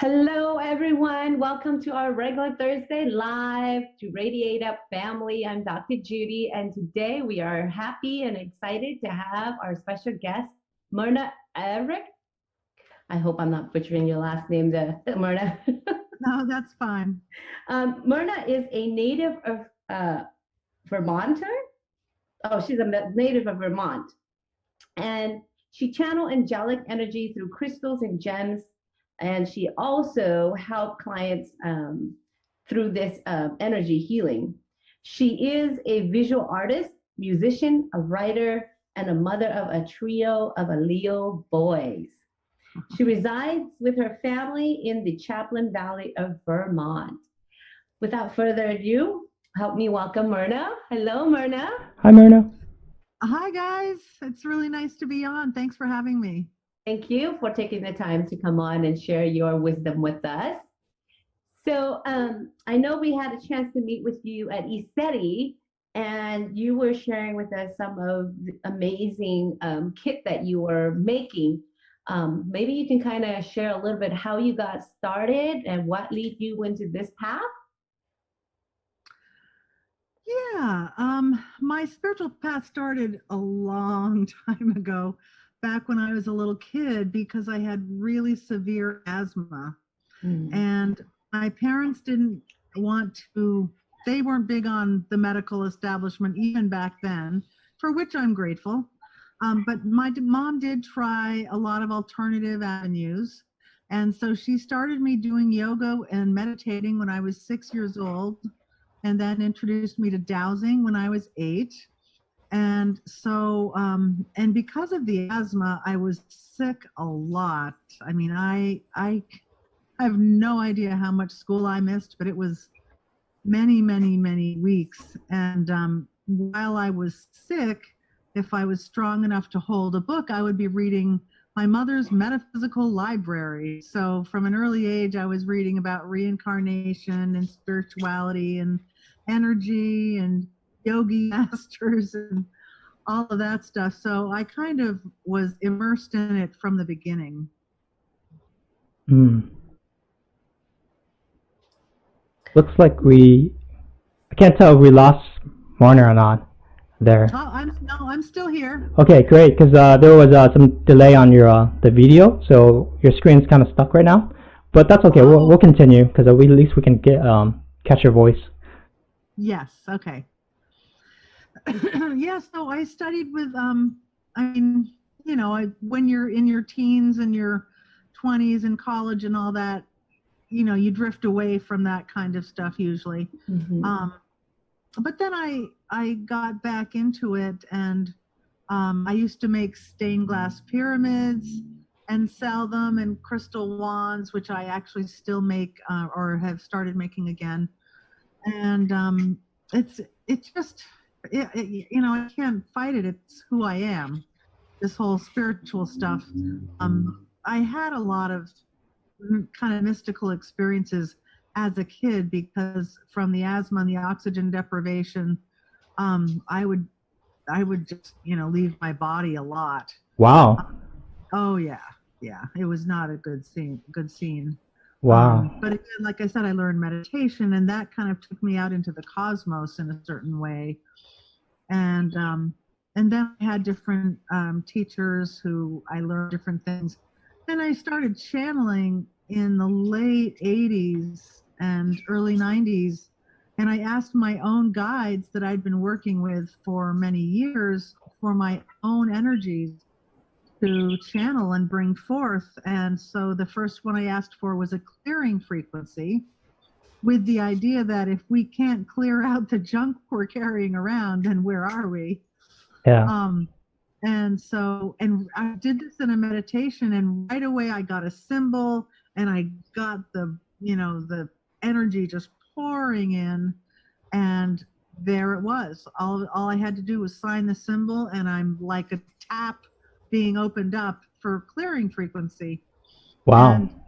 Hello, everyone. Welcome to our regular Thursday live to Radiate Up family. I'm Dr. Judy, and today we are happy and excited to have our special guest, Marna Ehrech. I hope I'm not butchering your last name, Marna. No, that's fine. Marna is a native of Vermonter. Oh, she's a native of Vermont, and she channeled angelic energy through crystals and gems, and she also helped clients through this energy healing. She is a visual artist, musician, a writer, and a mother of a trio of Leo boys. She resides with her family in the Champlain Valley of Vermont. Without further ado, help me welcome Marna. Hello, Marna. Hi, Marna. Hi, guys. It's really nice to be on. Thanks for having me. Thank you for taking the time to come on and share your wisdom with us. So I know we had a chance to meet with you at ECETI, and you were sharing with us some of the amazing kit that you were making. Maybe you can kind of share a little bit how you got started and what led you into this path. Yeah, my spiritual path started a long time ago, back when I was a little kid, because I had really severe asthma. And my parents didn't want to, they weren't big on the medical establishment even back then, for which I'm grateful. But my mom did try a lot of alternative avenues. And so she started me doing yoga and meditating when I was 6 years old, and then introduced me to dowsing when I was 8. And so, and because of the asthma, I was sick a lot. I mean, I have no idea how much school I missed, but it was many, many, many weeks. And while I was sick, if I was strong enough to hold a book, I would be reading my mother's metaphysical library. So from an early age, I was reading about reincarnation and spirituality and energy and yogi masters and all of that stuff. So I kind of was immersed in it from the beginning. Looks like I can't tell if we lost Marna or not there. Oh, I'm still here. Okay, great, because there was some delay on your the video, so your screen's kind of stuck right now. But that's okay. We'll continue, because at least we can get catch your voice. Yes. Okay. Yeah. So I studied with I mean, you know, when you're in your teens and your 20s in college and all that, you know, you drift away from that kind of stuff usually. But then I got back into it, and I used to make stained glass pyramids and sell them, and crystal wands, which I actually still make or have started making again. And it's just, you know, I can't fight it. It's who I am, this whole spiritual stuff. I had a lot of kind of mystical experiences as a kid, because from the asthma and the oxygen deprivation, I would just, you know, leave my body a lot. Wow. Oh yeah, it was not a good scene. Wow. But again, like I said, I learned meditation, and that kind of took me out into the cosmos in a certain way. And then I had different teachers who I learned different things. And I started channeling in the late 80s and early 90s. And I asked my own guides that I'd been working with for many years for my own energies to channel and bring forth. And so the first one I asked for was a clearing frequency, with the idea that if we can't clear out the junk we're carrying around, then where are we? Yeah. And so, and I did this in a meditation, and right away I got a symbol, and I got the, you know, the energy just pouring in, and there it was. All I had to do was sign the symbol, and I'm like a tap being opened up for clearing frequency. Wow. And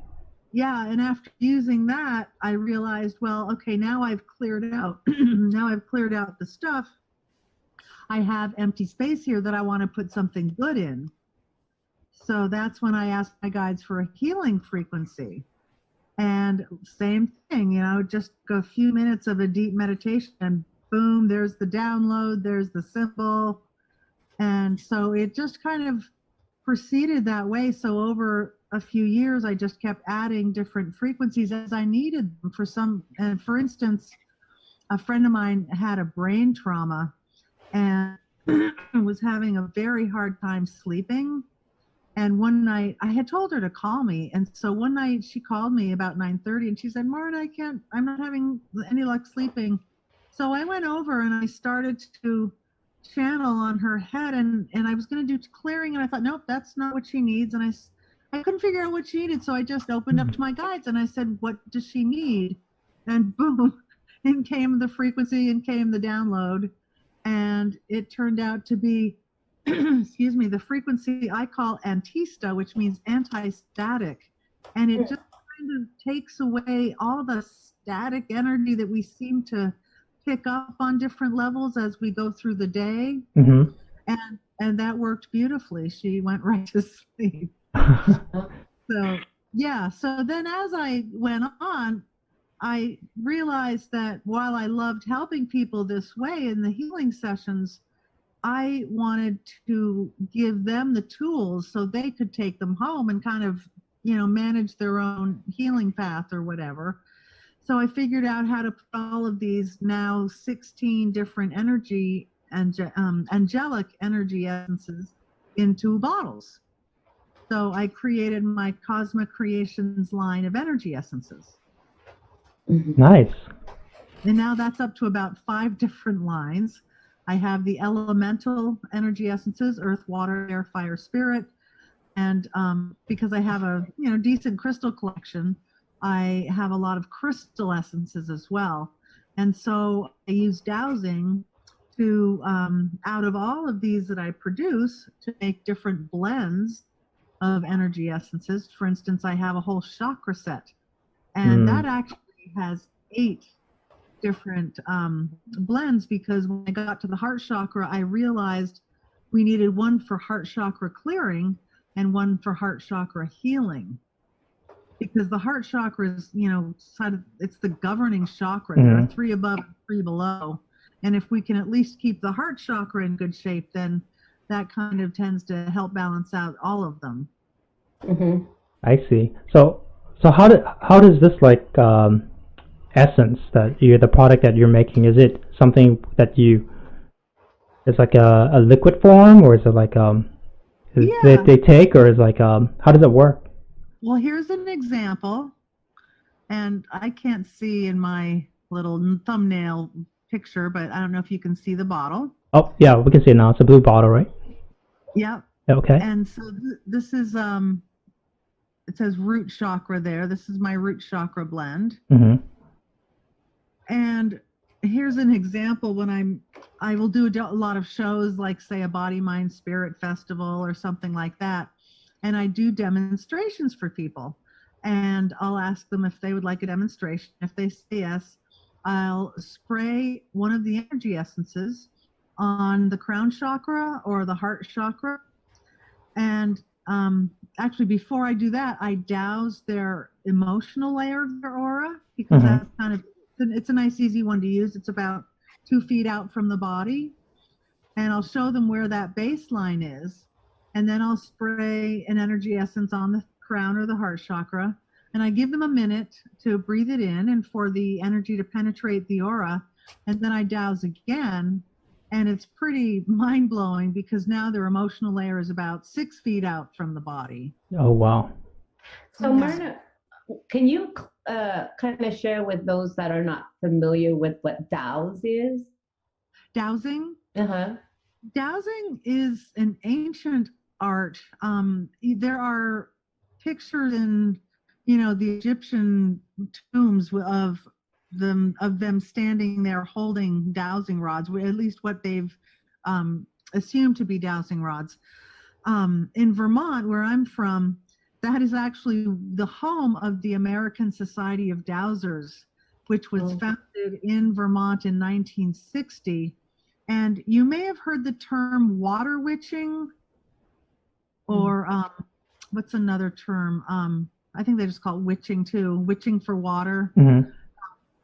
yeah, and after using that, I realized, well, okay, now I've cleared out. Now I've cleared out the stuff. I have empty space here that I want to put something good in. So that's when I asked my guides for a healing frequency. And same thing, just a few minutes of a deep meditation and boom, there's the download, there's the symbol. And so it just kind of proceeded that way. So over a few years, I just kept adding different frequencies as I needed them for some. And for instance, a friend of mine had a brain trauma and was having a very hard time sleeping. And one night I had told her to call me. And so one night she called me about 9:30 and she said, Marna, I'm not having any luck sleeping. So I went over and I started to channel on her head and I was going to do clearing. And I thought, nope, that's not what she needs. And I couldn't figure out what she needed. So I just opened up to my guides and I said, what does she need? And boom, in came the frequency and came the download. And it turned out to be, excuse me, the frequency I call antista, which means anti-static. And it just kind of takes away all the static energy that we seem to pick up on different levels as we go through the day. Mm-hmm. And that worked beautifully. She went right to sleep. So yeah, so then as I went on, I realized that while I loved helping people this way in the healing sessions, I wanted to give them the tools so they could take them home and kind of, manage their own healing path or whatever. So I figured out how to put all of these now 16 different angelic energy essences into bottles. So I created my Cosma Creations line of energy essences. Nice. And now that's up to about 5 different lines. I have the elemental energy essences, earth, water, air, fire, spirit. And because I have a decent crystal collection, I have a lot of crystal essences as well. And so I use dowsing to, out of all of these that I produce, to make different blends of energy essences. For instance, I have a whole chakra set. And that actually has 8 different blends, because when I got to the heart chakra, I realized we needed one for heart chakra clearing and one for heart chakra healing, because the heart chakra is, it's the governing chakra. There are 3 above and 3 below, and if we can at least keep the heart chakra in good shape, then that kind of tends to help balance out all of them. Mm-hmm. I see. So how does this essence the product that you're making, is it something that it's like a liquid form, or is it like they take, or is how does it work? Well, here's an example, and I can't see in my little thumbnail picture, but I don't know if you can see the bottle. Oh yeah, we can see it now. It's a blue bottle, right? Yep. Okay. And so this is it says root chakra there. This is my root chakra blend. Mm-hmm. And here's an example when I will do a lot of shows, like say a Body, Mind, Spirit Festival or something like that. And I do demonstrations for people. And I'll ask them if they would like a demonstration. If they say yes, I'll spray one of the energy essences on the crown chakra or the heart chakra. And actually, before I do that, I dowse their emotional layer of their aura, because that's kind of, it's a nice, easy one to use. It's about 2 feet out from the body. And I'll show them where that baseline is. And then I'll spray an energy essence on the crown or the heart chakra. And I give them a minute to breathe it in and for the energy to penetrate the aura. And then I dowse again. And it's pretty mind-blowing, because now their emotional layer is about 6 feet out from the body. Oh, wow. So Marna, can you kind of share with those that are not familiar with what dowse is? Dowsing? Uh-huh. Dowsing is an ancient art. There are pictures in, the Egyptian tombs of them standing there holding dowsing rods, at least what they've assumed to be dowsing rods. In Vermont, where I'm from, that is actually the home of the American Society of Dowsers, which was founded in Vermont in 1960. And you may have heard the term water witching, or what's another term? I think they just call it witching too, witching for water. Mm-hmm.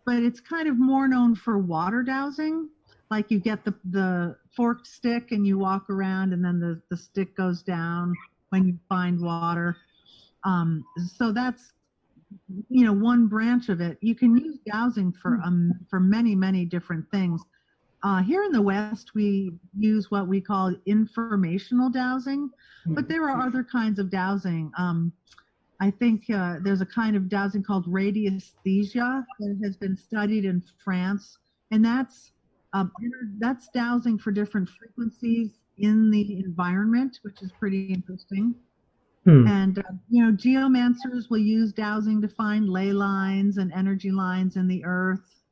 But it's kind of more known for water dowsing. Like you get the forked stick and you walk around and then the stick goes down when you find water. So that's, one branch of it. You can use dowsing for many, many different things. Here in the West, we use what we call informational dowsing, but there are other kinds of dowsing. I think there's a kind of dowsing called radiesthesia that has been studied in France, and that's dowsing for different frequencies in the environment, which is pretty interesting. And geomancers will use dowsing to find ley lines and energy lines in the earth,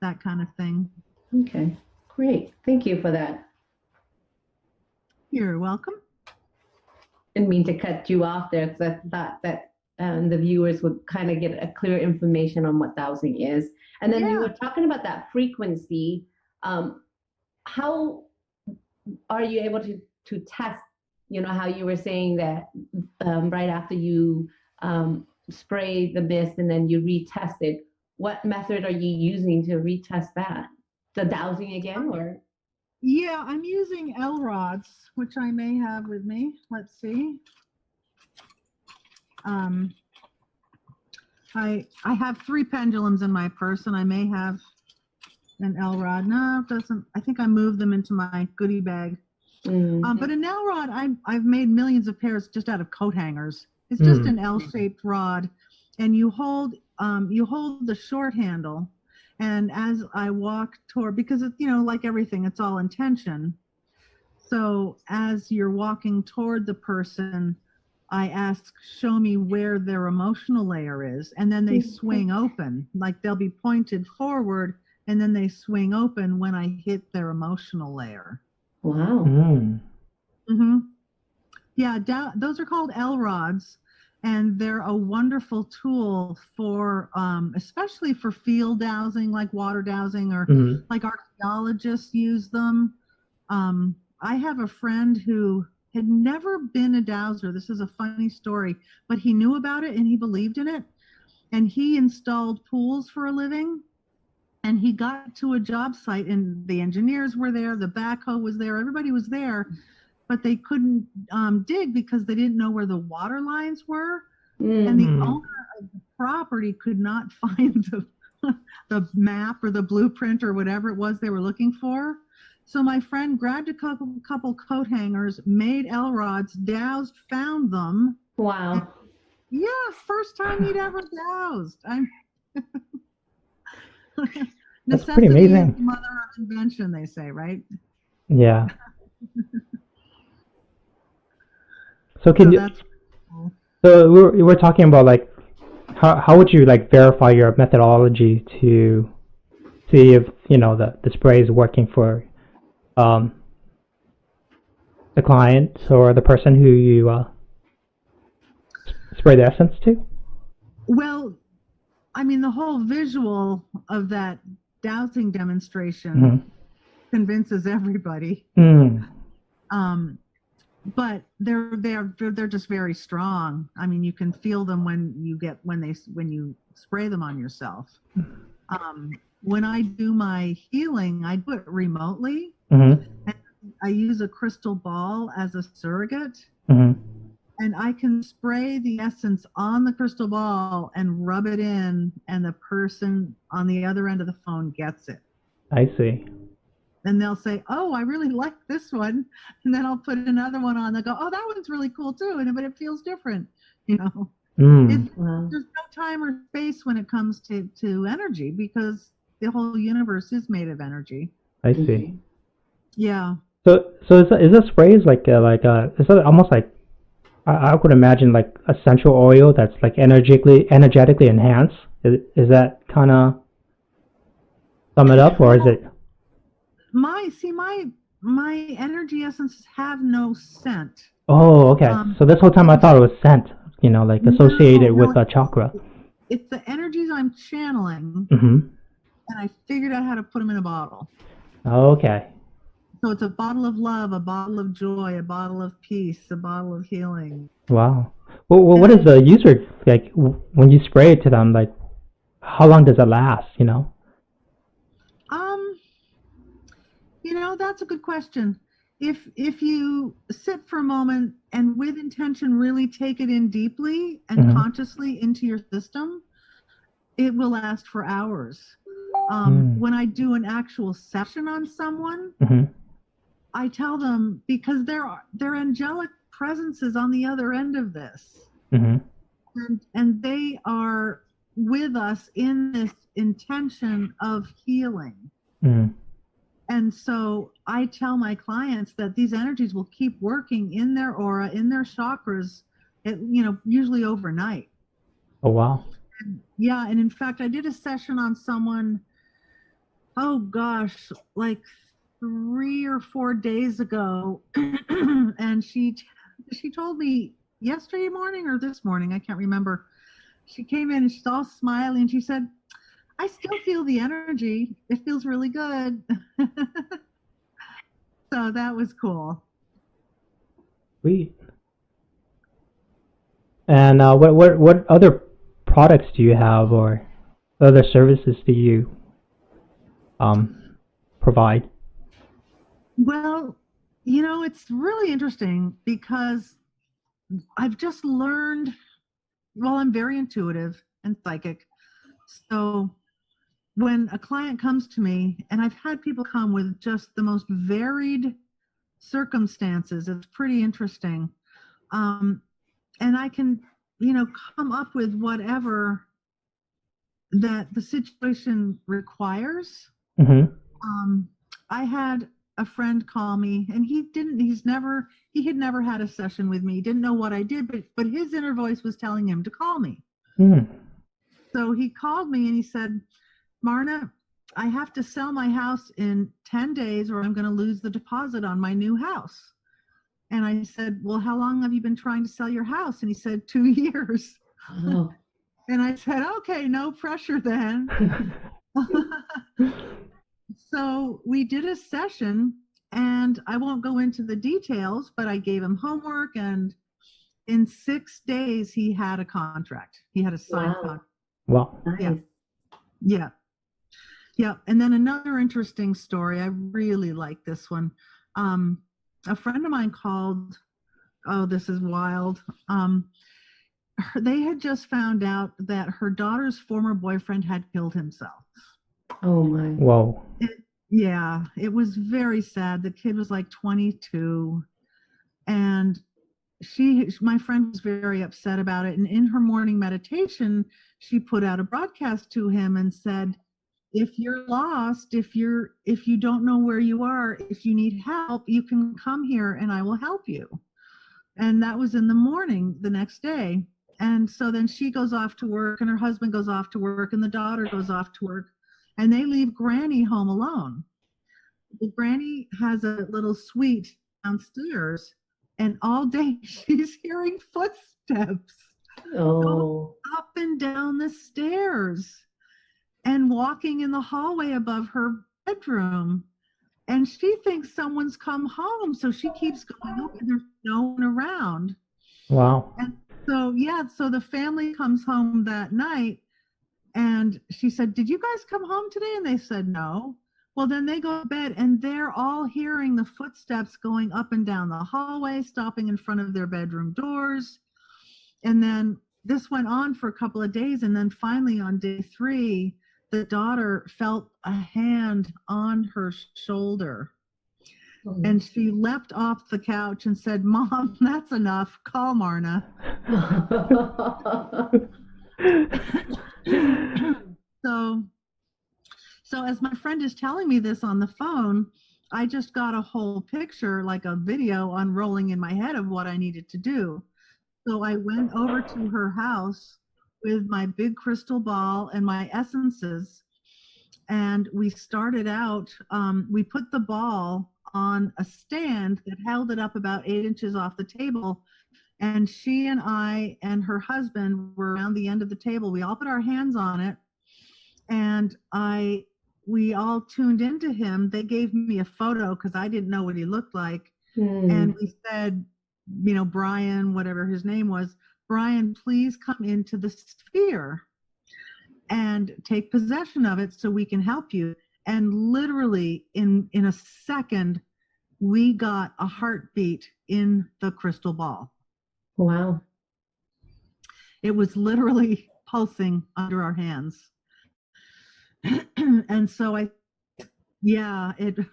that kind of thing. Okay, great. Thank you for that. You're welcome. Didn't mean to cut you off there because I thought that the viewers would kind of get a clear information on what dowsing is. And then you were talking about that frequency. How are you able to test, how you were saying that right after you spray the mist and then you retest it, what method are you using to retest that? The dowsing again, or? Yeah, I'm using L rods, which I may have with me. Let's see. I have 3 pendulums in my purse, and I may have an L rod. No, it doesn't. I think I moved them into my goodie bag. But an L rod, I've made millions of pairs just out of coat hangers. It's just an L-shaped rod, and you hold the short handle. And as I walk toward, because it's, like everything, it's all intention. So as you're walking toward the person, I ask, show me where their emotional layer is. And then they swing open, like they'll be pointed forward, and then they swing open when I hit their emotional layer. Wow. Yeah, those are called L rods. And they're a wonderful tool for, especially for field dowsing, like water dowsing, or like archaeologists use them. I have a friend who had never been a dowser. This is a funny story, but he knew about it and he believed in it. And he installed pools for a living. And he got to a job site and the engineers were there, the backhoe was there, everybody was there. But they couldn't dig because they didn't know where the water lines were. And the owner of the property could not find the map or the blueprint or whatever it was they were looking for. So my friend grabbed a couple coat hangers, made L rods, dowsed, found them. Wow. Yeah, first time he'd ever dowsed. That's pretty amazing. Necessity is the mother of invention, they say, right? Yeah. So we're talking about like how would you like verify your methodology to see if the spray is working for the client or the person who you spray the essence to? Well, I mean, the whole visual of that dowsing demonstration convinces everybody. But they're just very strong. I mean, you can feel them when you spray them on yourself. When I do my healing, I do it remotely. And I use a crystal ball as a surrogate. And I can spray the essence on the crystal ball and rub it in, and the person on the other end of the phone gets it. I see. And they'll say, oh, I really like this one. And then I'll put another one on. They'll go, oh, that one's really cool too. But it feels different, Wow. There's no time or space when it comes to energy, because the whole universe is made of energy. I see. Yeah. So is that sprays is that almost like, I would imagine like essential oil that's like energetically enhanced. Is that kind of sum it up, or is it? My energy essences have no scent. Oh, okay. So this whole time I thought it was scent, associated with the chakra. It's the energies I'm channeling, and I figured out how to put them in a bottle. Okay. So it's a bottle of love, a bottle of joy, a bottle of peace, a bottle of healing. Wow. Well, what is the user like when you spray it to them? Like, how long does it last? You know? That's a good question. If you sit for a moment and with intention really take it in deeply and Mhm. consciously into your system, it will last for hours. When I do an actual session on someone, Mhm. I tell them, because there are angelic presences on the other end of this, Mhm. and they are with us in this intention of healing. Mhm. And so I tell my clients that these energies will keep working in their aura, in their chakras, usually overnight. Oh wow. Yeah, and in fact, I did a session on someone, oh gosh, like 3 or 4 days ago, and she told me yesterday morning or this morning, I can't remember. She came in and she's all smiling and she said, I still feel the energy. It feels really good. So that was cool. Sweet. And what other products do you have, or other services do you provide? Well, it's really interesting because I've just learned, well, I'm very intuitive and psychic. So when a client comes to me, and I've had people come with just the most varied circumstances, it's pretty interesting. And I can, come up with whatever that the situation requires. Mhm. I had a friend call me, and he had never had a session with me. He didn't know what I did, but his inner voice was telling him to call me. Mhm. So he called me and he said, Marna, I have to sell my house in 10 days or I'm going to lose the deposit on my new house. And I said, well, how long have you been trying to sell your house? And he said, 2 years. Oh. And I said, okay, no pressure then. So we did a session, and I won't go into the details, but I gave him homework, and in 6 days he had a contract. He had a signed contract. Wow. Nice. Yeah. And then another interesting story. I really like this one. A friend of mine called. Oh, this is wild. They had just found out that her daughter's former boyfriend had killed himself. Oh my. Whoa. It was very sad. The kid was like 22, and my friend was very upset about it. And in her morning meditation, she put out a broadcast to him and said, if you're lost, if you don't know where you are, if you need help, you can come here and I will help you. And that was in the morning the next day. And so then she goes off to work, and her husband goes off to work, and the daughter goes off to work, and they leave Granny home alone. The Granny has a little suite downstairs, and all day she's hearing footsteps Oh. up and down the stairs and walking in the hallway above her bedroom. And she thinks someone's come home, so she keeps going up, and there's no one around. Wow. And so the family comes home that night, and she said, did you guys come home today? And they said no. Well, then they go to bed, and they're all hearing the footsteps going up and down the hallway, stopping in front of their bedroom doors. And then this went on for a couple of days, and then finally on day 3, the daughter felt a hand on her shoulder. And she leapt off the couch and said, Mom, that's enough. Call Marna. So as my friend is telling me this on the phone, I just got a whole picture, like a video unrolling in my head of what I needed to do. So I went over to her house with my big crystal ball and my essences. And we started out, we put the ball on a stand that held it up about 8 inches off the table. And she and I and her husband were around the end of the table. We all put our hands on it. And we all tuned into him. They gave me a photo because I didn't know what he looked like. And we said, Brian, whatever his name was, Brian, please come into the sphere and take possession of it so we can help you. And literally in a second, we got a heartbeat in the crystal ball. Wow. It was literally pulsing under our hands. And so it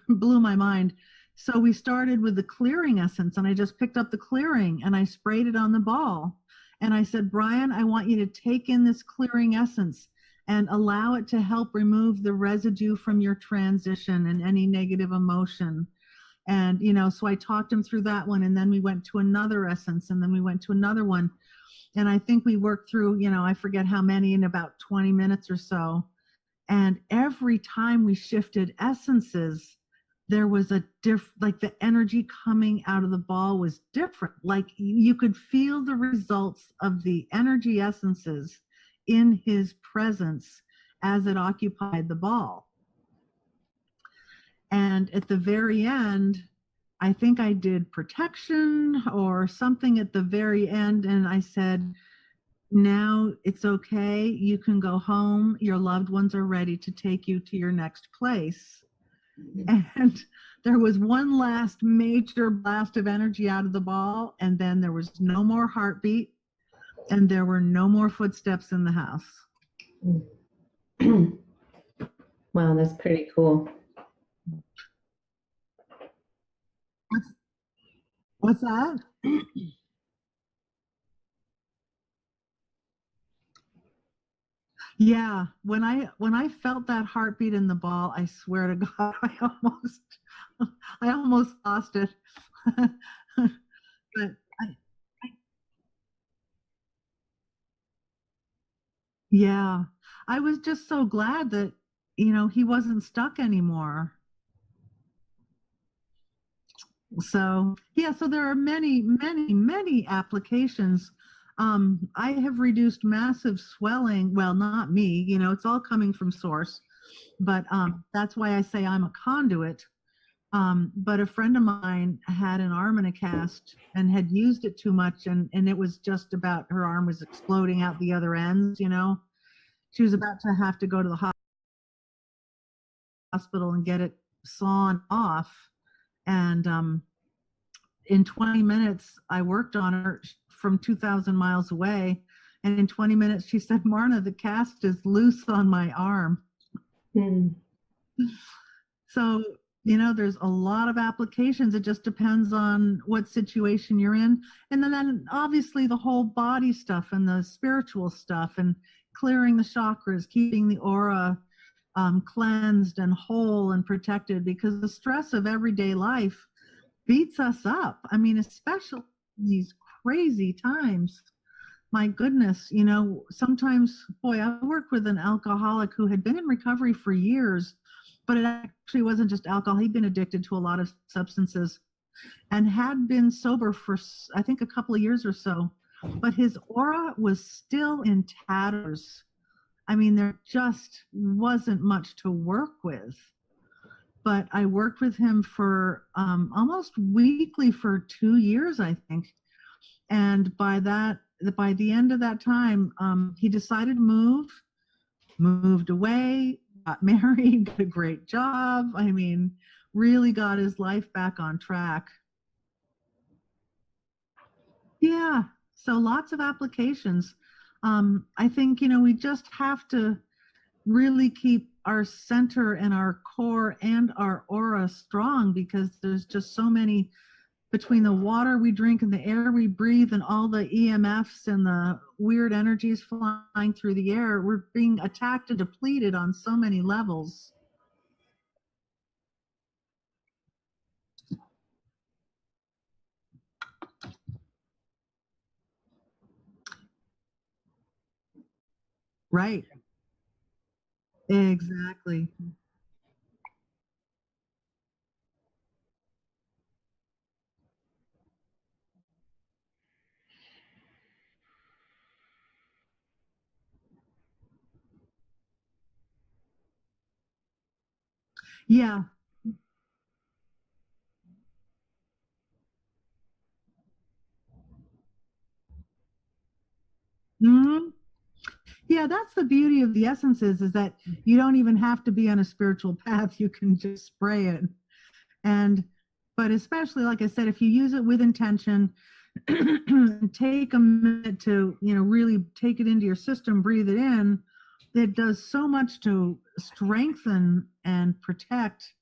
blew my mind. So we started with the clearing essence, and I just picked up the clearing and I sprayed it on the ball. And I said, Brian, I want you to take in this clearing essence and allow it to help remove the residue from your transition and any negative emotion. And, so I talked him through that one, and then we went to another essence, and then we went to another one. And I think we worked through, I forget how many, in about 20 minutes or so. And every time we shifted essences, there was like the energy coming out of the ball was different. Like you could feel the results of the energy essences in his presence as it occupied the ball. And at the very end, I think I did protection or something at the very end. And I said, now it's okay. You can go home. Your loved ones are ready to take you to your next place. And there was one last major blast of energy out of the ball. And then there was no more heartbeat. And there were no more footsteps in the house. Wow, that's pretty cool. What's that? Yeah, when I felt that heartbeat in the ball, I swear to God, I almost lost it. But yeah, I was just so glad that he wasn't stuck anymore. So yeah, so there are many, many, many applications. I have reduced massive swelling. Well, not me, it's all coming from source, but that's why I say I'm a conduit. But a friend of mine had an arm in a cast and had used it too much, and it was just about, her arm was exploding out the other ends. She was about to have to go to the hospital and get it sawn off. And in 20 minutes, I worked on her from 2,000 miles away. And in 20 minutes, she said, Marna, the cast is loose on my arm. So, there's a lot of applications. It just depends on what situation you're in. And then obviously the whole body stuff and the spiritual stuff and clearing the chakras, keeping the aura cleansed and whole and protected, because the stress of everyday life beats us up. I mean, especially these crazy times. My goodness, sometimes, boy, I worked with an alcoholic who had been in recovery for years, but it actually wasn't just alcohol. He'd been addicted to a lot of substances and had been sober for, I think, a couple of years or so, but his aura was still in tatters. I mean, there just wasn't much to work with. But I worked with him for almost weekly for 2 years, I think. And by the end of that time, he decided to moved away, got married, got a great job. I mean, really got his life back on track. Yeah, so lots of applications. I think, we just have to really keep our center and our core and our aura strong, because there's just so many, between the water we drink and the air we breathe and all the EMFs and the weird energies flying through the air, we're being attacked and depleted on so many levels. Right. Exactly. Yeah. Mhm. Yeah, that's the beauty of the essences, is that you don't even have to be on a spiritual path. You can just spray it. And, but especially, like I said, if you use it with intention, take a minute to, really take it into your system, breathe it in, it does so much to strengthen and protect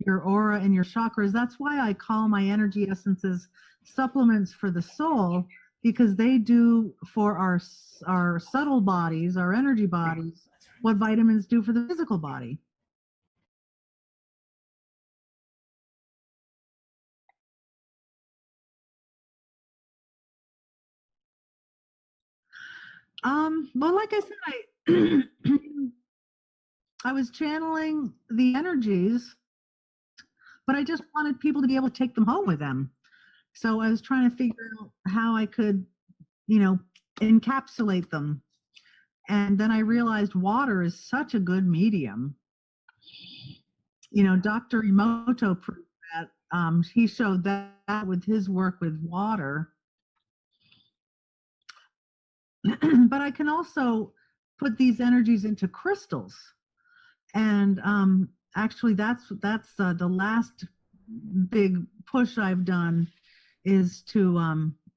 your aura and your chakras. That's why I call my energy essences supplements for the soul, because they do for our subtle bodies, our energy bodies, what vitamins do for the physical body. Well, like I said, I was channeling the energies, but I just wanted people to be able to take them home with them. So I was trying to figure out how I could, encapsulate them. And then I realized water is such a good medium. Dr. Emoto proved that. He showed that with his work with water. But I can also put these energies into crystals. And actually, that's the last big push I've done, is to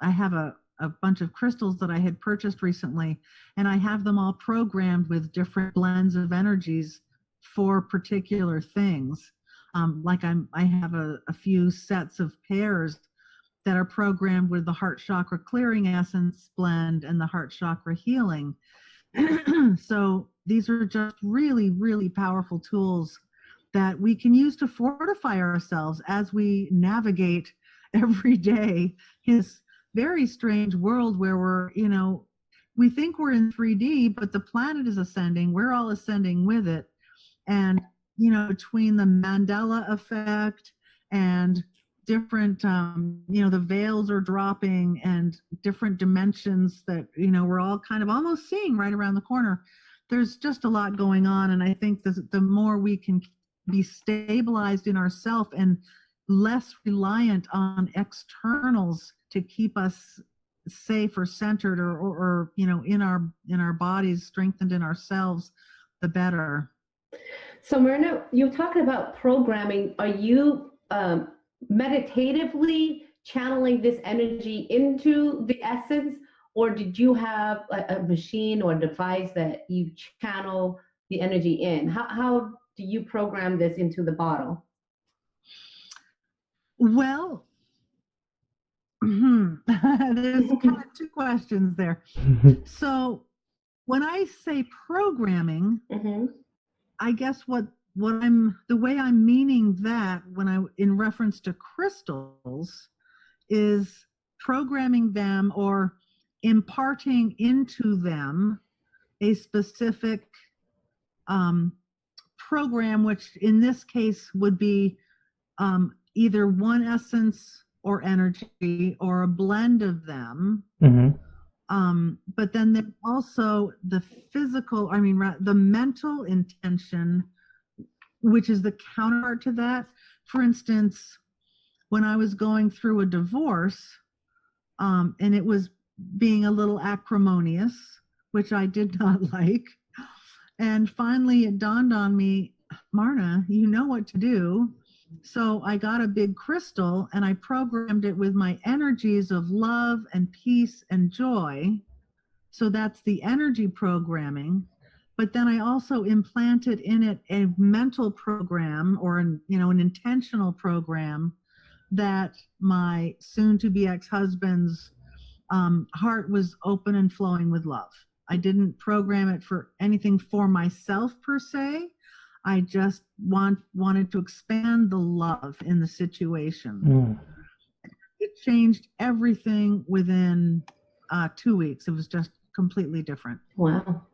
I have a bunch of crystals that I had purchased recently, and I have them all programmed with different blends of energies for particular things. Like I have a few sets of pairs that are programmed with the heart chakra clearing essence blend and the heart chakra healing. So these are just really, really powerful tools that we can use to fortify ourselves as we navigate every day this very strange world where we're, we think we're in 3D, but the planet is ascending. We're all ascending with it. And, between the Mandela effect and different, the veils are dropping and different dimensions that, we're all kind of almost seeing right around the corner. There's just a lot going on. And I think the more we can be stabilized in ourself and less reliant on externals to keep us safe or centered or in our bodies, strengthened in ourselves, the better. So Marna, you're talking about programming. Are you meditatively channeling this energy into the essence, or did you have a machine or device that you channel the energy in? How do you program this into the bottle? Well, there's kind of two questions there. So when I say programming, I guess the way I'm meaning that in reference to crystals is programming them or imparting into them a specific program, which in this case would be either one essence or energy or a blend of them. But then there's also the physical, the mental intention, which is the counterpart to that. For instance, when I was going through a divorce, and it was being a little acrimonious, which I did not like. And finally it dawned on me, Marna, you know what to do. So I got a big crystal and I programmed it with my energies of love and peace and joy. So that's the energy programming. But then I also implanted in it a mental program or an intentional program that my soon-to-be ex-husband's heart was open and flowing with love. I didn't program it for anything for myself per se. I just wanted to expand the love in the situation. It changed everything within 2 weeks. It was just completely different. Wow.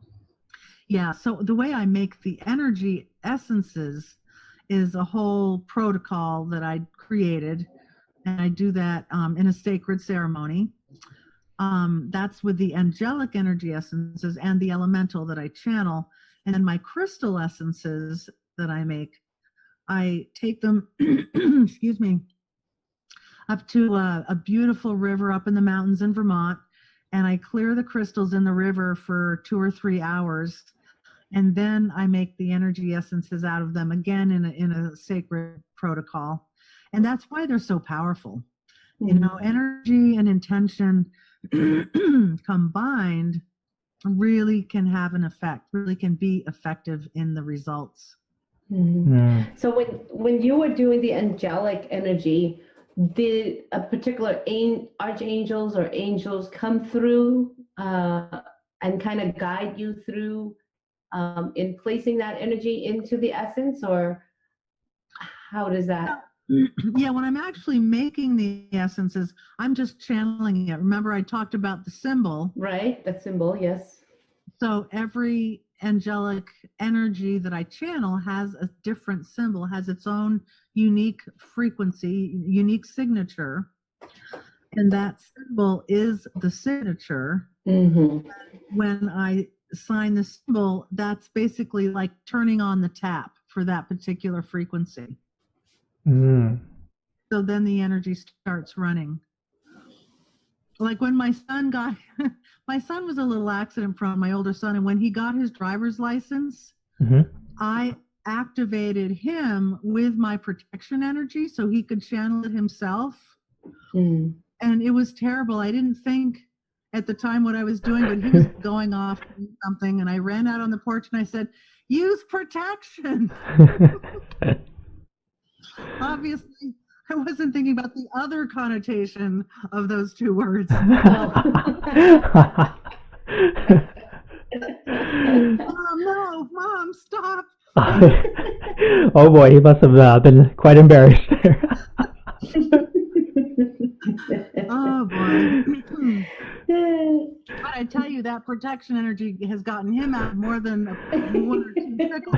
Yeah, so the way I make the energy essences is a whole protocol that I created, and I do that in a sacred ceremony. That's with the angelic energy essences and the elemental that I channel. And then my crystal essences that I make, I take them, excuse me, up to a beautiful river up in the mountains in Vermont. and I clear the crystals in the river for 2 or 3 hours, and then I make the energy essences out of them again in a sacred protocol. And that's why they're so powerful. You know, energy and intention combined really can have an effect, really can be effective in the results. So when you were doing the angelic energy, did a particular archangels or angels come through and kind of guide you through in placing that energy into the essence, or how does that? Yeah, when I'm actually making the essences, I'm just channeling it. Remember, I talked about the symbol. Right, the symbol, yes. So every angelic energy that I channel has a different symbol, has its own unique frequency, unique signature. And that symbol is the signature. When I sign the symbol, that's basically like turning on the tap for that particular frequency. So then the energy starts running. Like when my son my son was a little accident prone, my older son, and when he got his driver's license, I activated him with my protection energy so he could channel it himself. And it was terrible. I didn't think at the time what I was doing, but he was going off doing something, and I ran out on the porch and I said, "Use protection." Obviously, I wasn't thinking about the other connotation of those two words. Mom, no, Mom, stop. Oh boy, he must have been quite embarrassed there. Oh boy. But I tell you, that protection energy has gotten him out more than one or two pickles.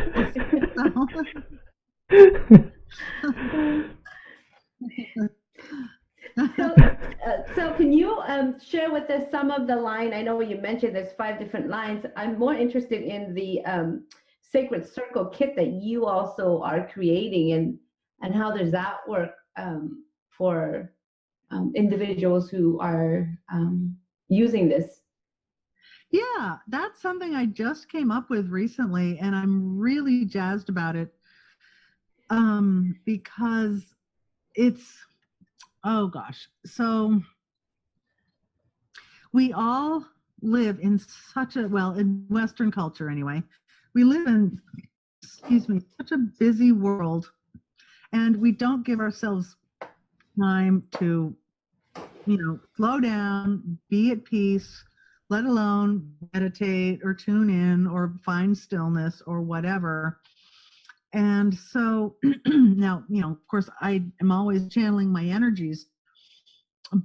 So can you share with us some of the line? I know you mentioned there's 5 different lines. I'm more interested in the Sacred Circle kit that you also are creating, and how does that work for individuals who are using this? Yeah, that's something I just came up with recently, and I'm really jazzed about it because it's, oh gosh, so we all live in such a, well, in Western culture anyway, we live in, such a busy world, and we don't give ourselves time to, slow down, be at peace, let alone meditate or tune in or find stillness or whatever. And so now, of course, I am always channeling my energies,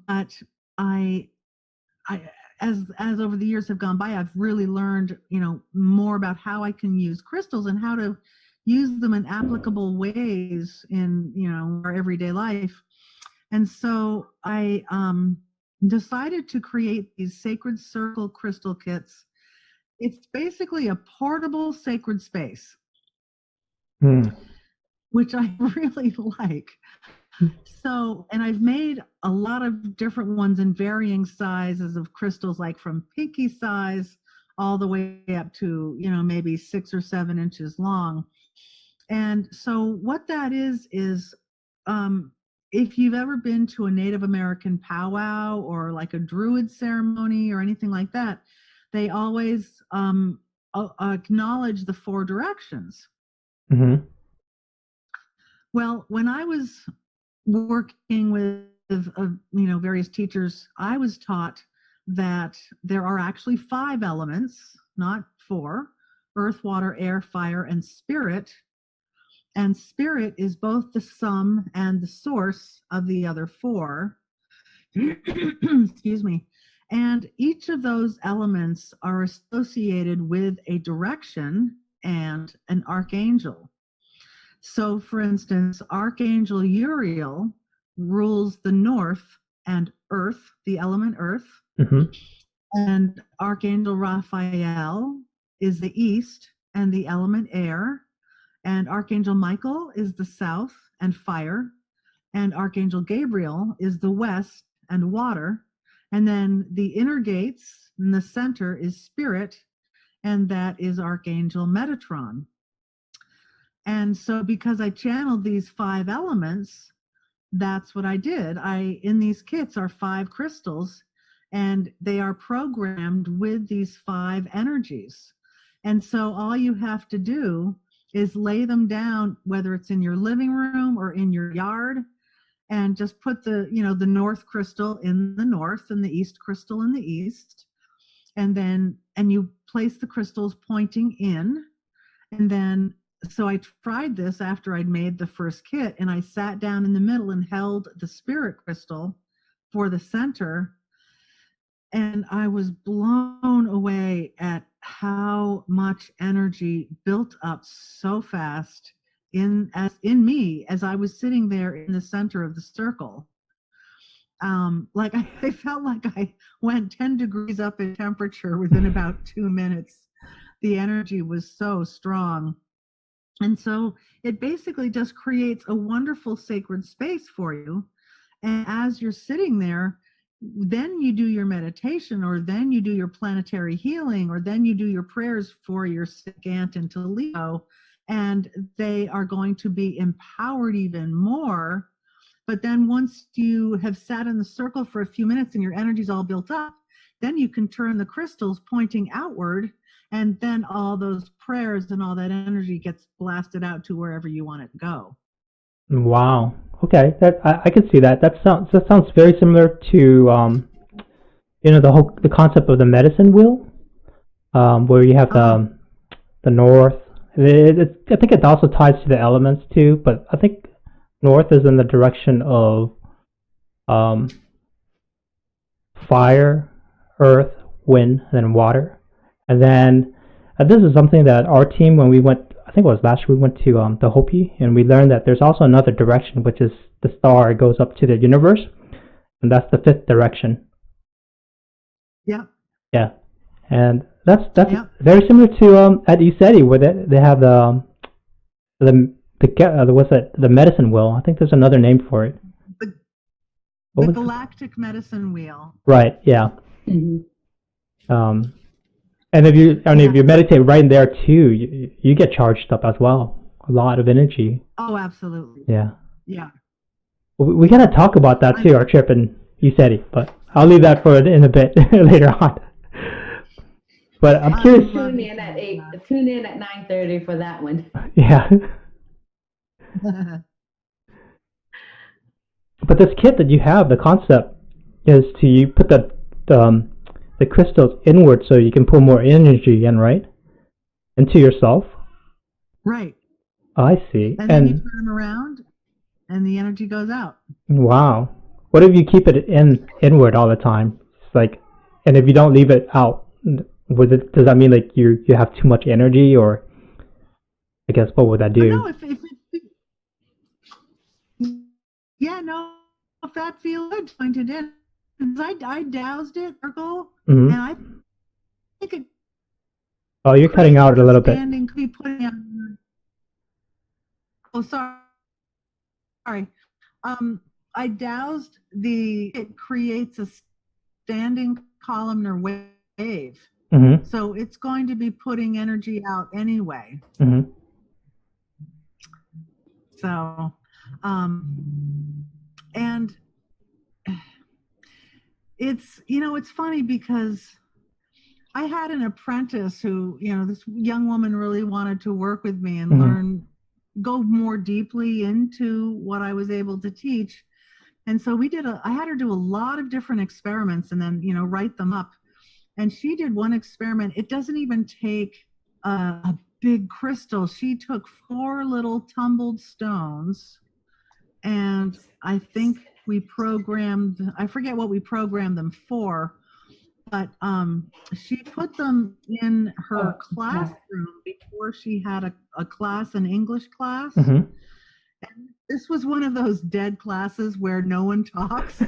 but I as over the years have gone by, I've really learned, more about how I can use crystals and how to use them in applicable ways in, our everyday life. And so I decided to create these Sacred Circle crystal kits. It's basically a portable sacred space, which I really like. So, and I've made a lot of different ones in varying sizes of crystals, like from pinky size all the way up to, maybe 6 or 7 inches long. And so what that is if you've ever been to a Native American powwow or like a Druid ceremony or anything like that, they always acknowledge the 4 directions. Well, when I was working with various teachers, I was taught that there are actually 5 elements, not 4: earth, water, air, fire, and spirit. And spirit is both the sum and the source of the other 4. Excuse me. And each of those elements are associated with a direction and an archangel. So, for instance, Archangel Uriel rules the north and earth, the element earth. And Archangel Raphael is the east and the element air. And Archangel Michael is the south and fire. And Archangel Gabriel is the west and water. And then the inner gates in the center is spirit, and that is Archangel Metatron. And so because I channeled these 5 elements, that's what I did. In these kits are 5 crystals, and they are programmed with these 5 energies. And so all you have to do is lay them down, whether it's in your living room or in your yard, and just put the north crystal in the north and the east crystal in the east. And you place the crystals pointing in. And then, so I tried this after I'd made the first kit, and I sat down in the middle and held the spirit crystal for the center. And I was blown away at how much energy built up so fast in me as I was sitting there in the center of the circle. Like I felt like I went 10 degrees up in temperature within about 2 minutes. The energy was so strong. And so it basically just creates a wonderful sacred space for you. And as you're sitting there, then you do your meditation, or then you do your planetary healing, or then you do your prayers for your sick aunt in Toledo, and they are going to be empowered even more. But then once you have sat in the circle for a few minutes and your energy's all built up, then you can turn the crystals pointing outward, and then all those prayers and all that energy gets blasted out to wherever you want it to go. Wow. Okay, that I can see that. That sounds very similar to the concept of the medicine wheel, where you have the north. I think it also ties to the elements too, but I think north is in the direction of fire, earth, wind, and then water. And then this is something that our team, when we went, I think it was last year, we went to the Hopi, and we learned that there's also another direction, which is the star goes up to the universe, and that's the 5th direction. Yeah. Yeah, and that's Yep. very similar to at ECETI, where they have the what's that, the medicine wheel. I think there's another name for it. The galactic medicine wheel. Right. Yeah. Mm-hmm. And if you meditate right in there too, you get charged up as well. A lot of energy. Oh, absolutely. Yeah. Yeah. We gotta talk about that too, our trip in ECETI, but I'll leave that for in a bit later on. But I'm curious. Tune in at 8. Tune in at 9:30 for that one. Yeah. But this kit that you have, the concept is you put the crystals inward so you can pull more energy in, right? Into yourself. Right. I see. And then you turn them around, and the energy goes out. Wow. What if you keep it inward all the time? It's like, and if you don't leave it out, does that mean like you have too much energy, or I guess what would that do? No, if that feels good, pointed in. I dowsed it, circle, Mm-hmm. and I think it. Oh, you're cutting out a little bit. Could be putting on. Oh, sorry. I dowsed it creates a standing columnar wave. Mm-hmm. So it's going to be putting energy out anyway. Mm-hmm. So, and it's funny because I had an apprentice who, this young woman really wanted to work with me and Mm-hmm. go more deeply into what I was able to teach. And so I had her do a lot of different experiments and then, write them up. And she did one experiment. It doesn't even take a big crystal. She took 4 little tumbled stones, and I think I forget what we programmed them for, but she put them in her classroom before she had a class, an English class. Mm-hmm. And this was one of those dead classes where no one talks.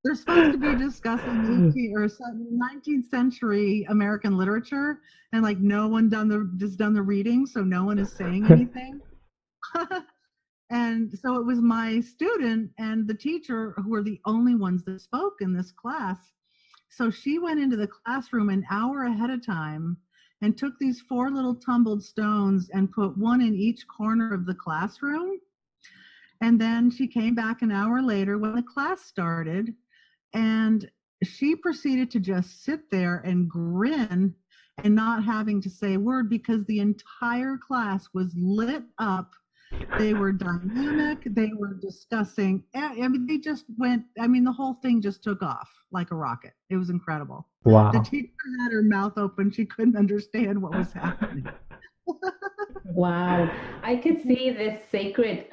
They're supposed to be discussing 19th century American literature, and like no one done the reading, so no one is saying anything. And so it was my student and the teacher who were the only ones that spoke in this class. So she went into the classroom an hour ahead of time and took these 4 little tumbled stones and put one in each corner of the classroom. And then she came back an hour later when the class started, and she proceeded to just sit there and grin and not having to say a word because the entire class was lit up. They were dynamic. They were discussing. I mean, they just went. I mean, the whole thing just took off like a rocket. It was incredible. Wow. The teacher had her mouth open. She couldn't understand what was happening. Wow. I could see this sacred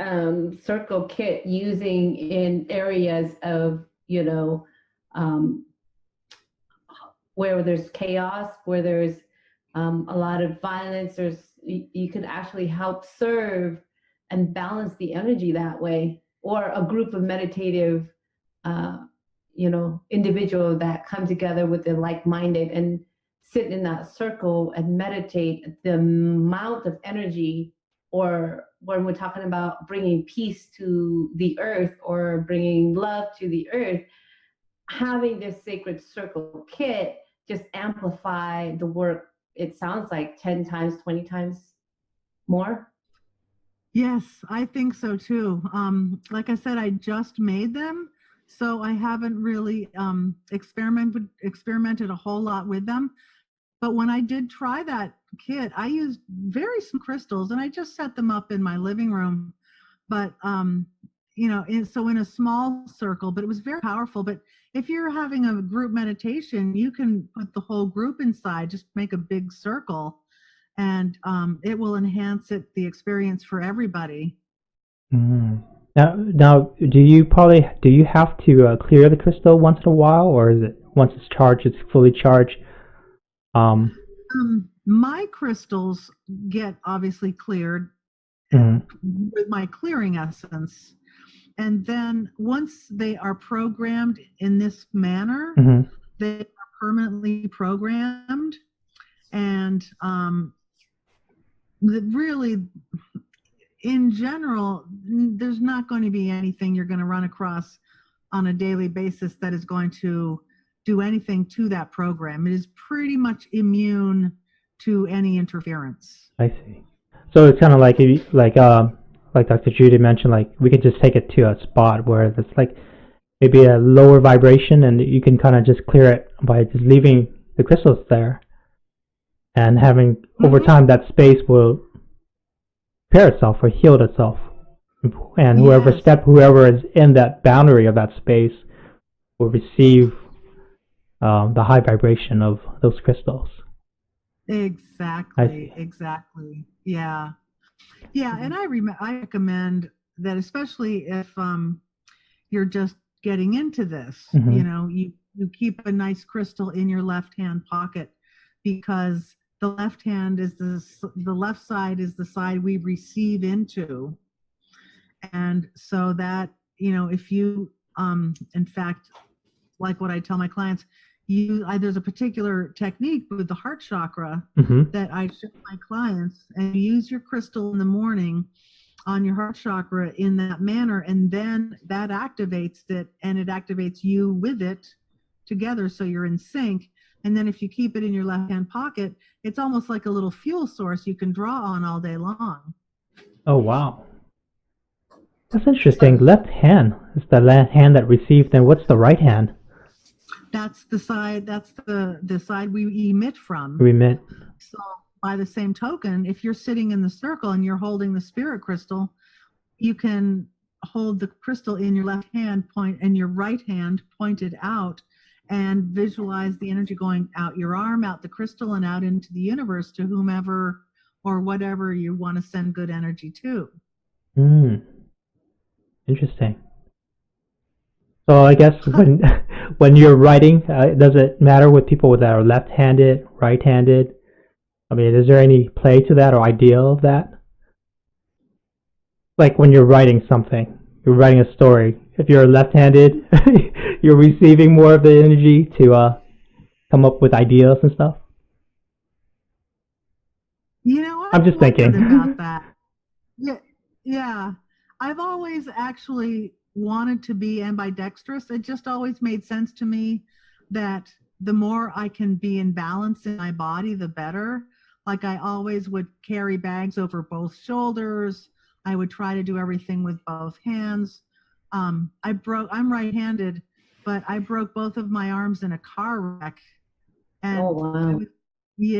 circle kit using in areas of, where there's chaos, where there's a lot of violence. You could actually help serve and balance the energy that way, or a group of meditative, individuals that come together with the like-minded and sit in that circle and meditate. The amount of energy, or when we're talking about bringing peace to the earth or bringing love to the earth, having this sacred circle kit just amplify the work. It sounds like 10 times, 20 times more. Yes, I think so too. Like I said, I just made them, so I haven't really experimented a whole lot with them. But when I did try that kit, I used very small crystals, and I just set them up in my living room. But so in a small circle, but it was very powerful. But if you're having a group meditation, you can put the whole group inside, just make a big circle, and it will enhance the experience for everybody. Mm. Now, do you have to clear the crystal once in a while, or is it once it's charged, it's fully charged? My crystals get obviously cleared with my clearing essence. And then once they are programmed in this manner, they are permanently programmed. And really, in general, there's not going to be anything you're going to run across on a daily basis that is going to do anything to that program. It is pretty much immune to any interference. I see. So it's kind of like like Dr. Judy mentioned, like we could just take it to a spot where it's like maybe a lower vibration, and you can kind of just clear it by just leaving the crystals there, and having over time that space will repair itself or heal itself, and whoever is in that boundary of that space will receive the high vibration of those crystals. Exactly. Yeah. And I recommend that, especially if you're just getting into this, you keep a nice crystal in your left hand pocket, because the left hand is the left side is the side we receive into. And so that, if you, in fact, like what I tell my clients, there's a particular technique with the heart chakra that I show my clients, and you use your crystal in the morning on your heart chakra in that manner, and then that activates it, and it activates you with it together, so you're in sync. And then if you keep it in your left hand pocket, it's almost like a little fuel source you can draw on all day long. Oh, wow. That's interesting. Left hand is the left hand that received, and what's the right hand? That's the side. That's the side we emit from. So by the same token, if you're sitting in the circle and you're holding the spirit crystal, you can hold the crystal in your left hand and your right hand pointed out, and visualize the energy going out your arm, out the crystal, and out into the universe to whomever or whatever you want to send good energy to. Interesting. So I guess when you're writing, does it matter with people that are left-handed, right-handed? I mean, is there any play to that or idea of that? Like when you're writing something, you're writing a story. If you're left-handed, you're receiving more of the energy to come up with ideas and stuff. I'm just thinking about that. Yeah. I've always actually wanted to be ambidextrous. It just always made sense to me that the more I can be in balance in my body, the better. Like I always would carry bags over both shoulders. I would try to do everything with both hands. I'm right-handed, but I broke both of my arms in a car wreck. And Oh, wow.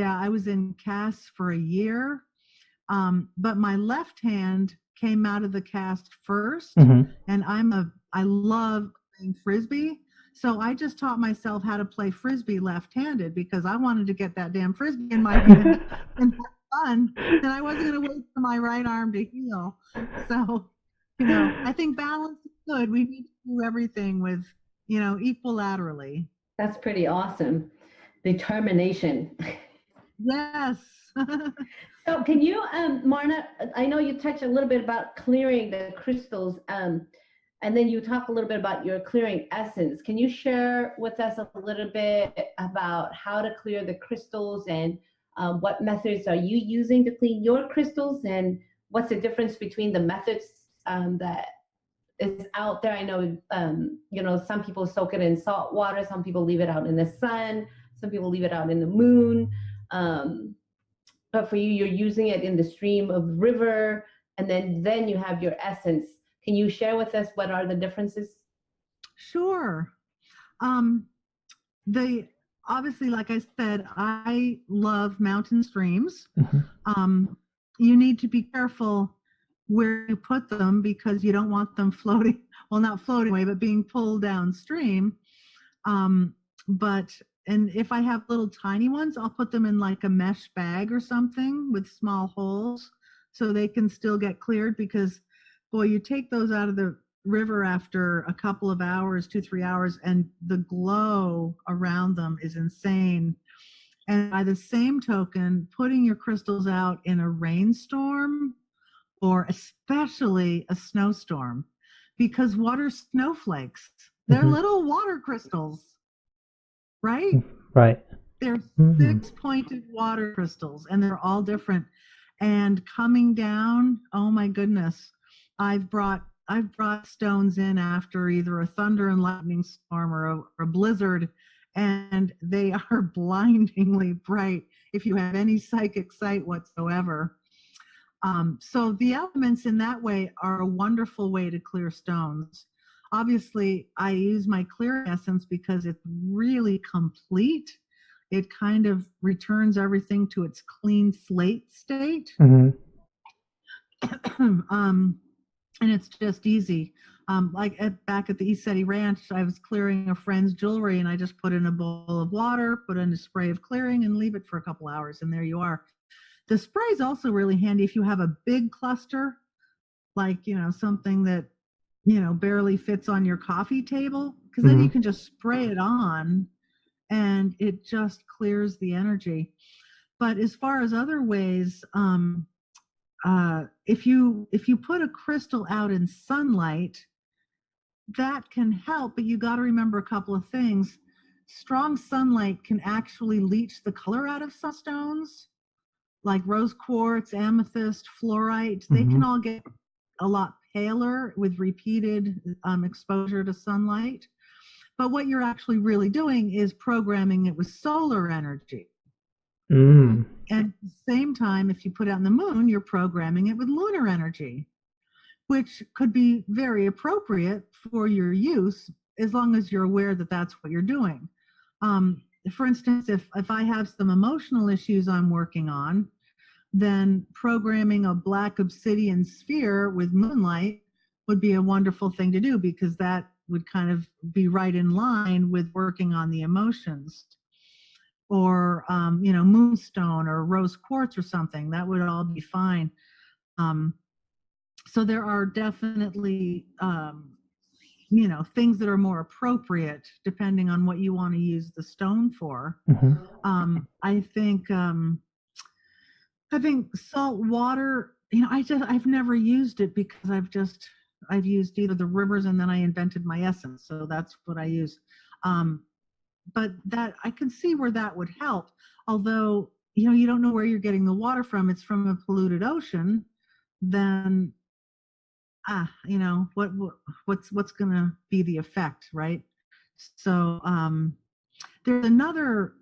I was in casts for a year. But my left hand came out of the cast first, and I love playing frisbee. So I just taught myself how to play frisbee left-handed because I wanted to get that damn frisbee in my hand and have fun. And I wasn't going to wait for my right arm to heal. So, I think balance is good. We need to do everything with, equilaterally. That's pretty awesome. Determination. Yes. So can you, Marna, I know you touched a little bit about clearing the crystals, and then you talk a little bit about your clearing essence. Can you share with us a little bit about how to clear the crystals and what methods are you using to clean your crystals, and what's the difference between the methods that is out there? I know, some people soak it in salt water, some people leave it out in the sun, some people leave it out in the moon. But for you, you're using it in the stream of river, and then you have your essence. Can you share with us what are the differences? Sure. Obviously, like I said, I love mountain streams. You need to be careful where you put them because you don't want them floating, well, not floating away, but being pulled downstream. And if I have little tiny ones, I'll put them in like a mesh bag or something with small holes so they can still get cleared, because boy, you take those out of the river after a couple of hours, 2-3 hours, and the glow around them is insane. And by the same token, putting your crystals out in a rainstorm or especially a snowstorm, because water snowflakes, they're little water crystals. Right? Right. They're 6-pointed water crystals, and they're all different. And coming down, oh my goodness, I've brought stones in after either a thunder and lightning storm or a blizzard, and they are blindingly bright if you have any psychic sight whatsoever. So the elements in that way are a wonderful way to clear stones. Obviously, I use my clearing essence because it's really complete. It kind of returns everything to its clean slate state. And it's just easy. Back at the East City Ranch, I was clearing a friend's jewelry, and I just put in a bowl of water, put in a spray of clearing, and leave it for a couple hours, and there you are. The spray is also really handy if you have a big cluster, like, something that barely fits on your coffee table, because then you can just spray it on and it just clears the energy. But as far as other ways, if you put a crystal out in sunlight, that can help, but you got to remember a couple of things. Strong sunlight can actually leach the color out of some stones, like rose quartz, amethyst, fluorite. They can all get a lot paler with repeated exposure to sunlight. But what you're actually really doing is programming it with solar energy. And at the same time, if you put it out in the moon, you're programming it with lunar energy, which could be very appropriate for your use as long as you're aware that that's what you're doing. For instance, if I have some emotional issues I'm working on, then programming a black obsidian sphere with moonlight would be a wonderful thing to do, because that would kind of be right in line with working on the emotions. Or, moonstone or rose quartz or something, that would all be fine. So there are definitely, things that are more appropriate depending on what you want to use the stone for. I think salt water, I've never used it because I've used either the rivers and then I invented my essence. So that's what I use. But that I can see where that would help. Although, you don't know where you're getting the water from. It's from a polluted ocean. Then what's going to be the effect, right? So there's another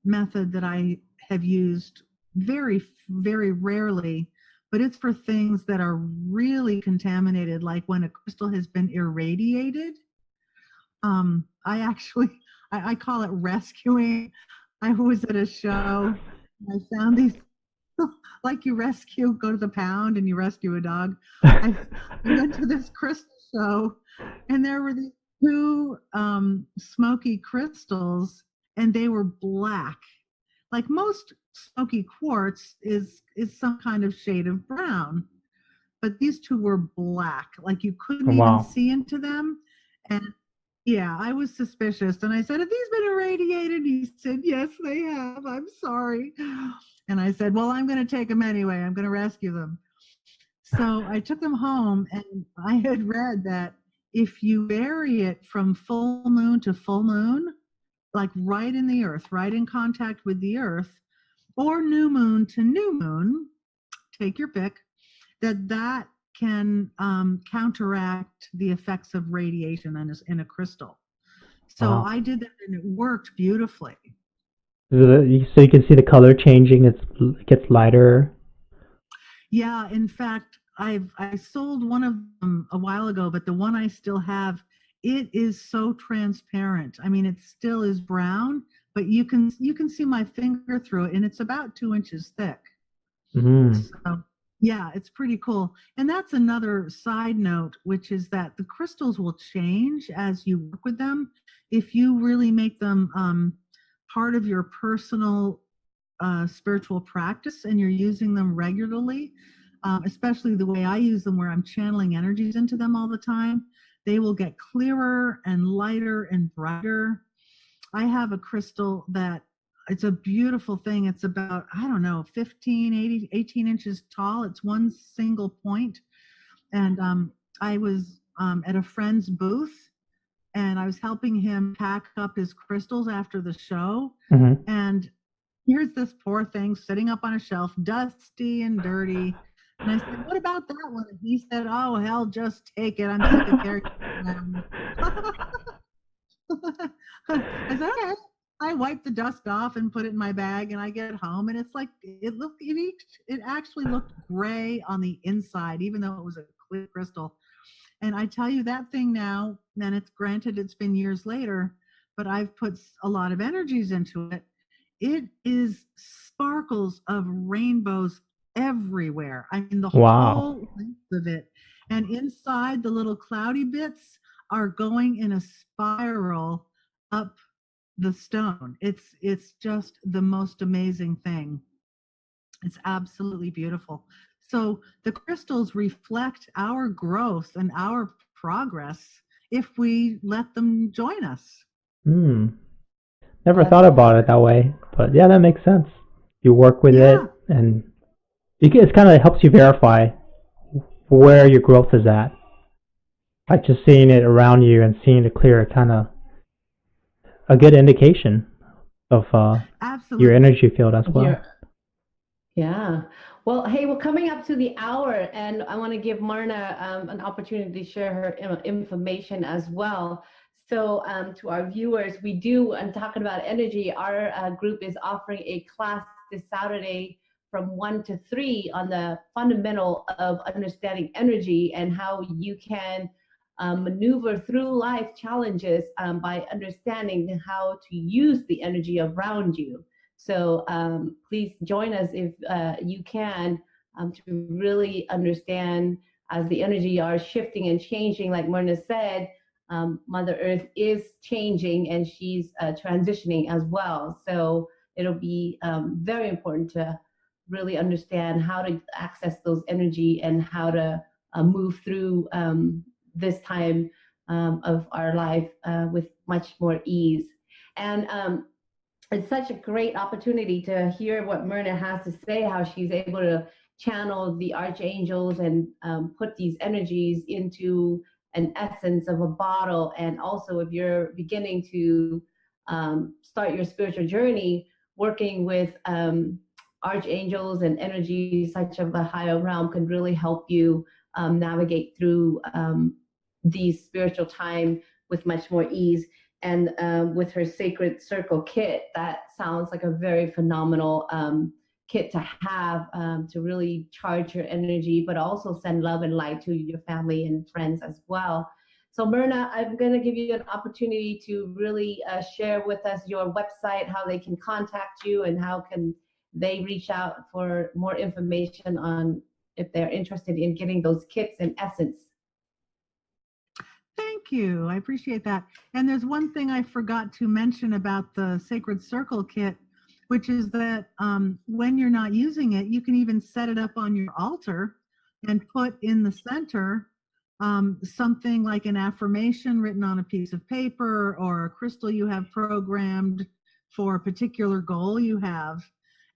method that I have used very, very rarely, but it's for things that are really contaminated, like when a crystal has been irradiated. I actually, I call it rescuing. I was at a show. I found these, like you go to the pound and you rescue a dog. I went to this crystal show, and there were these two smoky crystals, and they were black. Like most smoky quartz is some kind of shade of brown, but these two were black. Like you couldn't even Wow. see into them. And yeah, I was suspicious. And I said, have these been irradiated? He said, yes, they have. I'm sorry. And I said, well, I'm going to take them anyway. I'm going to rescue them. So I took them home, and I had read that if you vary it from full moon to full moon, like right in the earth, right in contact with the earth, or new moon to new moon, take your pick, that can counteract the effects of radiation in a crystal. So Wow. I did that, and it worked beautifully. So you can see the color changing. It gets lighter. Yeah, in fact, I sold one of them a while ago, but the one I still have, it is so transparent. I mean, it still is brown, but you can see my finger through it, and it's about 2 inches thick. So yeah, it's pretty cool. And that's another side note, which is that the crystals will change as you work with them. If you really make them part of your personal spiritual practice, and you're using them regularly, especially the way I use them, where I'm channeling energies into them all the time, they will get clearer and lighter and brighter. I have a crystal that, it's a beautiful thing. It's about, I don't know, 15, 18 inches tall. It's one single point. And I was at a friend's booth, and I was helping him pack up his crystals after the show. Mm-hmm. And here's this poor thing sitting up on a shelf, dusty and dirty. And I said, what about that one? And he said, oh, hell, just take it. I'm sick of carrying it around. I said, okay. I wiped the dust off and put it in my bag, and I get home, and it's like, it actually looked gray on the inside, even though it was a clear crystal. And I tell you, that thing now, and it's granted it's been years later, but I've put a lot of energies into it. It is sparkles of rainbows everywhere. I mean, the whole length of it. And inside, the little cloudy bits are going in a spiral up the stone. It's just the most amazing thing. It's absolutely beautiful. So the crystals reflect our growth and our progress if we let them join us. Never thought about it that way, but yeah, that makes sense. You work with it, and it kind of helps you verify where your growth is at. Like just seeing it around you and seeing it clear, kind of a good indication of your energy field as well. Yeah. Well, hey, we're coming up to the hour, and I want to give Marna an opportunity to share her information as well. So to our viewers, we do, and talking about energy, our group is offering a class this Saturday from 1 to 3 on the fundamental of understanding energy and how you can maneuver through life challenges by understanding how to use the energy around you. So please join us if you can to really understand as the energy are shifting and changing. Like Marna said, Mother Earth is changing, and she's transitioning as well. So it'll be very important to really understand how to access those energy and how to move through this time of our life with much more ease. And it's such a great opportunity to hear what Marna has to say, how she's able to channel the archangels and put these energies into an essence of a bottle. And also, if you're beginning to start your spiritual journey, working with archangels and energies such of a higher realm can really help you navigate through these spiritual time with much more ease. And with her Sacred Circle kit, that sounds like a very phenomenal kit to have to really charge your energy, but also send love and light to your family and friends as well. So Marna, I'm going to give you an opportunity to really share with us your website, how they can contact you, and how can they reach out for more information on if they're interested in getting those kits in essence. Thank you. I appreciate that. And there's one thing I forgot to mention about the Sacred Circle kit, which is that when you're not using it, you can even set it up on your altar and put in the center something like an affirmation written on a piece of paper or a crystal you have programmed for a particular goal you have.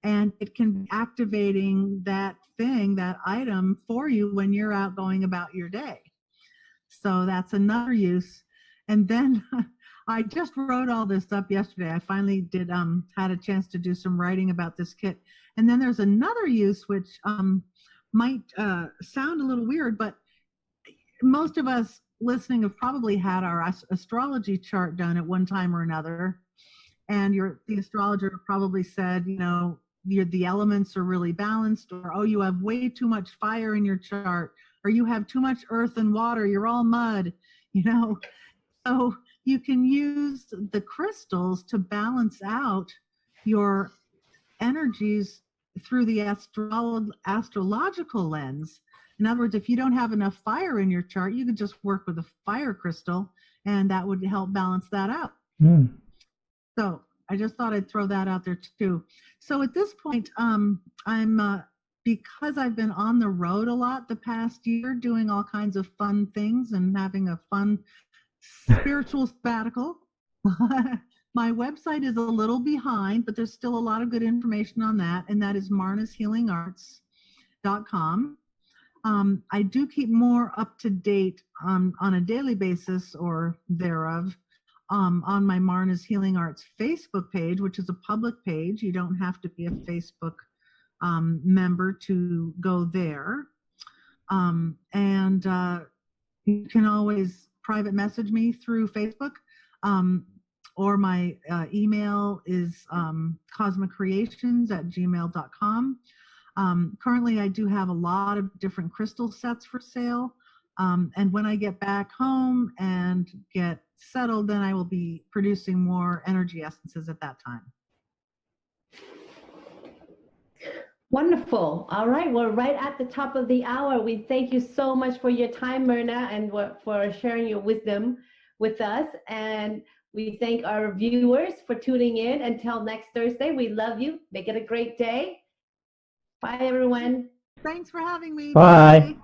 And it can be activating that thing, that item for you when you're out going about your day. So that's another use. And then I just wrote all this up yesterday. I finally had a chance to do some writing about this kit. And then there's another use which might sound a little weird, but most of us listening have probably had our astrology chart done at one time or another. And the astrologer probably said, you know, the elements are really balanced, or, oh, you have way too much fire in your chart, or you have too much earth and water, you're all mud, you know. So you can use the crystals to balance out your energies through the astrological lens. In other words, if you don't have enough fire in your chart, you could just work with a fire crystal, and that would help balance that out. So I just thought I'd throw that out there too. So at this point, because I've been on the road a lot the past year, doing all kinds of fun things and having a fun spiritual sabbatical, my website is a little behind, but there's still a lot of good information on that, and that is marnashealingarts.com. I do keep more up to date on a daily basis or thereof on my Marna's Healing Arts Facebook page, which is a public page. You don't have to be a Facebook member to go there. And you can always private message me through Facebook, or my email is cosmacreations@gmail.com. Currently, I do have a lot of different crystal sets for sale. And when I get back home and get settled, then I will be producing more energy essences at that time. Wonderful. All right, we're right at the top of the hour. We thank you so much for your time, Marna, and for sharing your wisdom with us. And we thank our viewers for tuning in. Until next Thursday, we love you. Make it a great day. Bye, everyone. Thanks for having me. Bye.